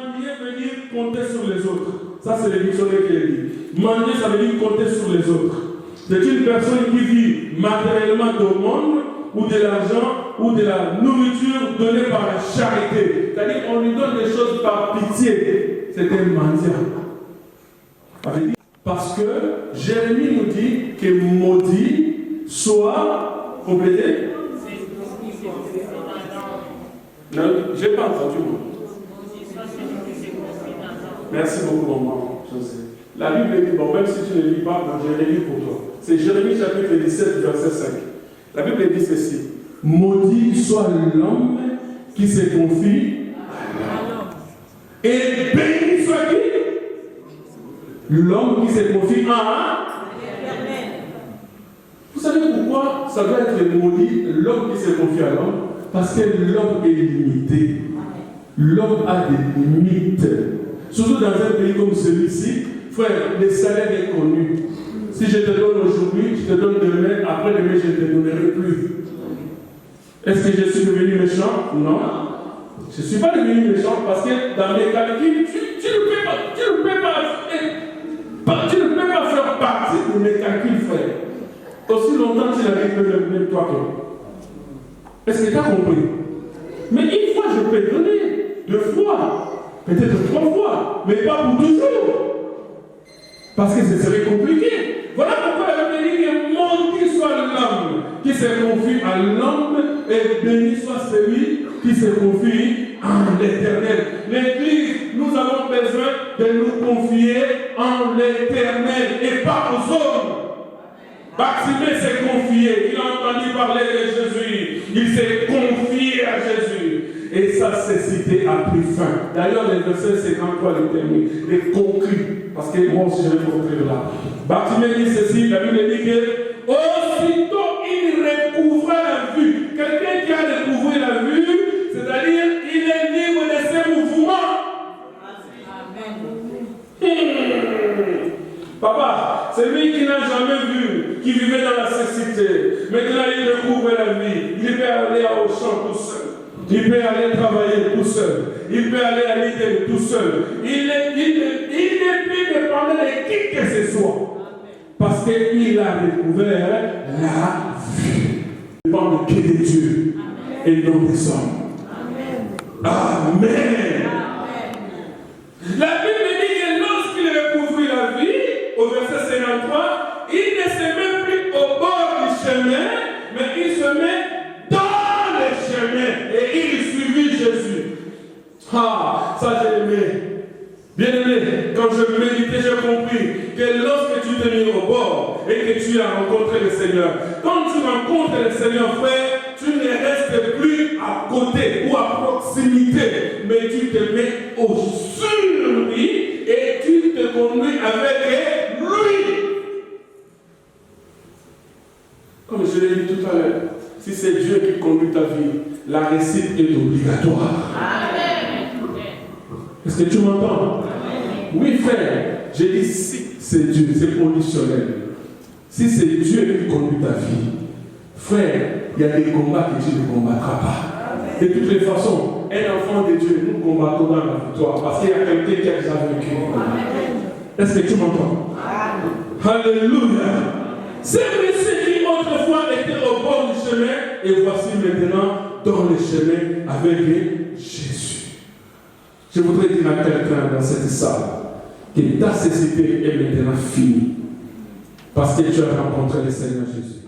Mendier veut dire compter sur les autres. Ça, c'est le dictionnaire qui le dit. Mendier, ça veut dire compter sur les autres. C'est une personne qui vit matériellement au monde, ou de l'argent, ou de la nourriture donnée par la charité. C'est-à-dire qu'on lui donne des choses par pitié. C'est un mendiant. Parce que Jérémie nous dit que maudit soit complété. Non, je n'ai pas entendu. Merci beaucoup, maman. La Bible dit, bon, même si tu ne lis pas dans Jérémie pour toi, c'est Jérémie chapitre 17, verset 5. La Bible dit ceci. Maudit soit l'homme qui se confie à l'homme. Et béni soit qui? L'homme qui se confie à l'Éternel. Vous savez pourquoi ça doit être maudit, l'homme qui se confie à l'homme? Parce que l'homme est limité. L'homme a des limites. Surtout dans un pays comme celui-ci, frère, le salaire est connu. Si je te donne aujourd'hui, je te donne demain, après-demain, je ne te donnerai plus. Est-ce que je suis devenu méchant? Non. Je ne suis pas devenu méchant parce que dans mes calculs, tu ne peux pas faire partie de mes calculs, frère. Aussi longtemps que tu n'arrives même toi que. Est-ce que tu as compris? Mais une fois, je peux donner. 2 fois. Peut-être 3 fois. Mais pas pour toujours. Parce que ce serait compliqué. Voilà pourquoi la Bible dit que maudit soit l'homme qui se confie à l'homme et béni soit celui qui se confie en l'Éternel. L'Église, nous avons besoin de nous confier en l'Éternel et pas aux hommes. Bartimée s'est confié, il a entendu parler de Jésus, il s'est confié à Jésus. Et sa cécité a pris fin. D'ailleurs, les versets 53 le terminent, les conclus. Parce que moi aussi, je vais conclure là. Bartimée dit ceci, la Bible dit que aussitôt il recouvra la vue. Quelqu'un qui a recouvré la vue, c'est-à-dire il est libre de ses mouvements. Papa, celui qui n'a jamais vu, qui vivait dans la cécité, maintenant il recouvre la vie. Il peut aller au champ tout seul. Il peut aller travailler tout seul. Il peut aller à l'idée tout seul. Il n'est plus dépendant de qui que ce soit. Parce qu'il a découvert la vie. Il dépend de qui de Dieu et non des hommes. Amen. Amen. La Bible dit que lorsqu'il recouvrit la vie, au verset 53, il ne se met plus au bord du chemin, mais il se met dans le chemin et il suivit Jésus. Ah, ça j'ai aimé. Bien aimé, quand je méditais, j'ai compris que lorsque tu te mets au bord et que tu as rencontré le Seigneur, quand tu rencontres le Seigneur, frère, tu ne restes plus à côté ou à proximité, mais tu te mets au-dessus de lui et tu te conduis avec lui. Comme je l'ai dit tout à l'heure, si c'est Dieu qui conduit ta vie, la réussite est obligatoire. Amen. Est-ce que tu m'entends? Oui, frère. J'ai dit si c'est Dieu, c'est conditionnel. Si c'est Dieu qui conduit ta vie, frère, il y a des combats que tu ne combattras pas. De toutes les façons, un enfant de Dieu, nous combattons dans la victoire parce qu'il y a quelqu'un qui a déjà vécu. Est-ce que tu m'entends? Alléluia. C'est monsieur qui autrefois était au bord du chemin et voici maintenant dans le chemin avec Jésus. Je voudrais dire à quelqu'un dans cette salle que ta cécité est maintenant finie parce que tu as rencontré le Seigneur Jésus.